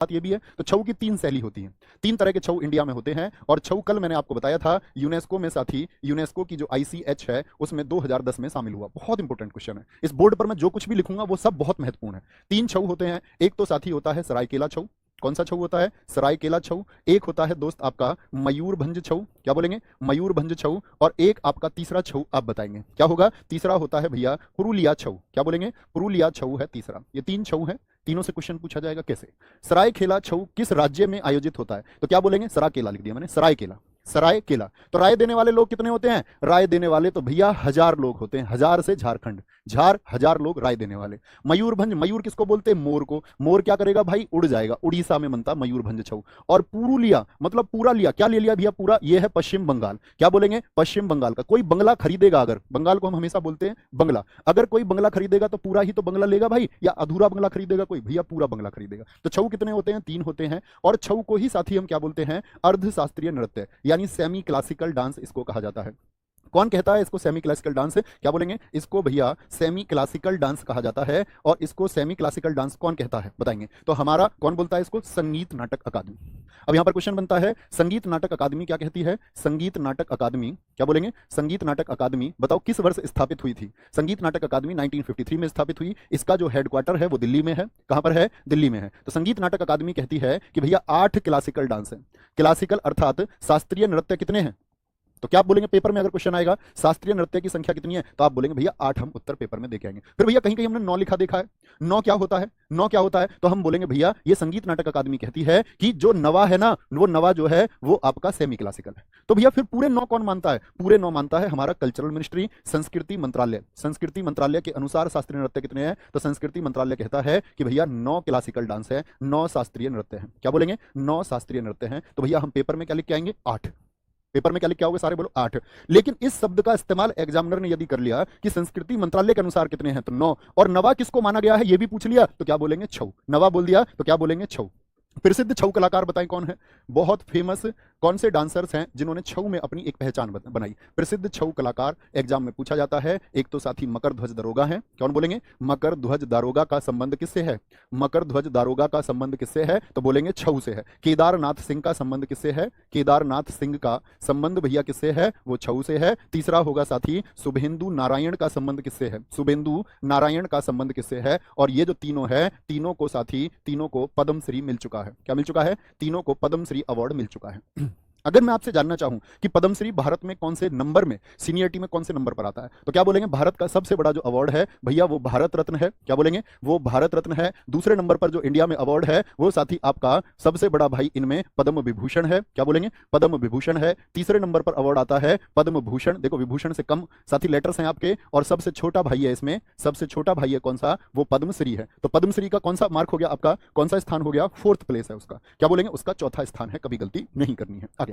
बात ये भी है। तो छऊ की 3 शैली होती है, 3 तरह के छऊ इंडिया में होते हैं। और छऊ कल मैंने आपको बताया था यूनेस्को में साथी, यूनेस्को की जो ICH है उसमें 2010 में शामिल हुआ। बहुत इंपॉर्टेंट क्वेश्चन है, इस बोर्ड पर मैं जो कुछ भी लिखूंगा वो सब बहुत महत्वपूर्ण है। 3 छऊ होते हैं। एक तो साथी होता है सरायकेला छऊ। कौन सा छऊ होता है? सरायकेला छऊ। एक होता है दोस्त आपका मयूरभंज छऊ। क्या बोलेंगे? मयूरभंज छऊ। और एक आपका तीसरा छऊ आप बताएंगे क्या होगा? तीसरा होता है भैया पुरुलिया छऊ। क्या बोलेंगे? पुरुलिया छऊ है तीसरा। ये 3 छऊ है, तीनों से क्वेश्चन पूछा जाएगा। कैसे? सरायकेला छऊ किस राज्य में आयोजित होता है? तो क्या बोलेंगे? सरायकेला लिख दिया मैंने, सरायकेला, सरायकेला। तो राय देने वाले लोग कितने होते हैं? राय देने वाले तो भैया 1000 लोग होते हैं। 1000 से झारखंड, 1000 लोग राय देने वाले। मयूरभंज, मयूर किसको बोलते हैं? मोर को। मोर क्या करेगा भाई? उड़ जाएगा। उड़ीसा में बनता मयूरभंज छऊ। और पुरुलिया मतलब पूरा लिया, क्या ले लिया भैया? पूरा। ये है पश्चिम बंगाल। क्या बोलेंगे? पश्चिम बंगाल का। कोई बंगला खरीदेगा, अगर बंगाल को हम हमेशा बोलते हैं बंगला, अगर कोई बंगला खरीदेगा तो पूरा ही तो बंगला लेगा भाई, या अधूरा बंगला खरीदेगा कोई? भैया पूरा बंगला खरीदेगा। तो छऊ कितने होते हैं? 3 होते हैं। और छऊ को ही साथी हम क्या बोलते हैं? अर्धशास्त्रीय नृत्य, यानी सेमी क्लासिकल डांस इसको कहा जाता है। कौन कहता है इसको सेमी क्लासिकल डांस? क्या बोलेंगे? इसको भैया सेमी क्लासिकल डांस कहा जाता है। और इसको सेमी क्लासिकल डांस कौन कहता है बताएंगे? तो हमारा कौन बोलता है इसको? संगीत नाटक अकादमी। अब यहां पर क्वेश्चन बनता है, संगीत नाटक अकादमी क्या कहती है? संगीत नाटक अकादमी क्या बोलेंगे? संगीत नाटक अकादमी बताओ किस वर्ष स्थापित हुई थी? संगीत नाटक अकादमी 1953 में स्थापित हुई। इसका जो हेडक्वार्टर है वो दिल्ली में है। कहां पर है? दिल्ली में है। तो संगीत नाटक अकादमी कहती है कि भैया 8 क्लासिकल डांस है। क्लासिकल अर्थात शास्त्रीय नृत्य कितने हैं? तो क्या आप बोलेंगे पेपर में अगर क्वेश्चन आएगा शास्त्रीय नृत्य की संख्या कितनी है, तो आप बोलेंगे भैया 8। हम उत्तर पेपर में देके आएंगे। फिर भैया कहीं कहीं हमने 9 लिखा देखा है। 9 क्या होता है? 9 क्या होता है? तो हम बोलेंगे भैया ये संगीत नाटक अकादमी कहती है कि जो नवा है ना, वो नवा जो है वो आपका सेमी क्लासिकल है। तो भैया फिर पूरे 9 कौन मानता है? पूरे 9 मानता है हमारा कल्चरल मिनिस्ट्री, संस्कृति मंत्रालय। संस्कृति मंत्रालय के अनुसार शास्त्रीय नृत्य कितने हैं? तो संस्कृति मंत्रालय कहता है कि भैया 9 क्लासिकल डांस है, 9 शास्त्रीय नृत्य है। क्या बोलेंगे? 9 शास्त्रीय नृत्य है। तो भैया हम पेपर में क्या लिख के आएंगे? 8। पेपर में क्या लिख के आओगे सारे? बोलो 8। लेकिन इस शब्द का इस्तेमाल एग्जामिनर ने यदि कर लिया कि संस्कृति मंत्रालय के अनुसार कितने हैं, तो 9। और नवा किसको माना गया है ये भी पूछ लिया, तो क्या बोलेंगे? छऊ। नवा बोल दिया तो क्या बोलेंगे? छऊ। प्रसिद्ध छऊ कलाकार बताएं कौन है? बहुत फेमस कौन से डांसर्स हैं जिन्होंने छऊ में अपनी एक पहचान बनाई? प्रसिद्ध छऊ कलाकार एग्जाम में पूछा जाता है। एक तो साथी मकर ध्वज दारोगा है। कौन बोलेंगे? मकर ध्वज दारोगा का संबंध किससे है? मकर ध्वज दारोगा का संबंध किससे है? तो बोलेंगे छऊ से है। केदारनाथ सिंह का संबंध किससे है? केदारनाथ सिंह का संबंध भैया किससे है? वो छऊ से है। तीसरा होगा साथी शुभेंदु नारायण का संबंध किससे है? शुभेंदु नारायण का संबंध किससे है? और ये जो तीनों है, तीनों को साथी, तीनों को पद्मश्री मिल चुका है। क्या मिल चुका है? तीनों को पद्मश्री अवार्ड मिल चुका है। अगर मैं आपसे जानना चाहूं कि पद्मश्री भारत में कौन से नंबर में, सीनियरिटी में कौन से नंबर पर आता है, तो क्या बोलेंगे? भारत का सबसे बड़ा जो अवार्ड है भैया वो भारत रत्न है। क्या बोलेंगे? वो भारत रत्न है। दूसरे नंबर पर जो इंडिया में अवार्ड है वो साथी आपका सबसे बड़ा भाई इनमें पद्म विभूषण है। क्या बोलेंगे? पद्म विभूषण है। तीसरे नंबर पर अवार्ड आता है पद्म भूषण। देखो विभूषण से कम साथी लेटर्स हैं आपके। और सबसे छोटा भाई है इसमें, सबसे छोटा भाई है कौन सा? वो पद्मश्री है। तो पद्मश्री का कौन सा मार्क हो गया आपका? कौन सा स्थान हो गया? 4th प्लेस है उसका। क्या बोलेंगे? उसका 4था स्थान है। कभी गलती नहीं करनी है। आगे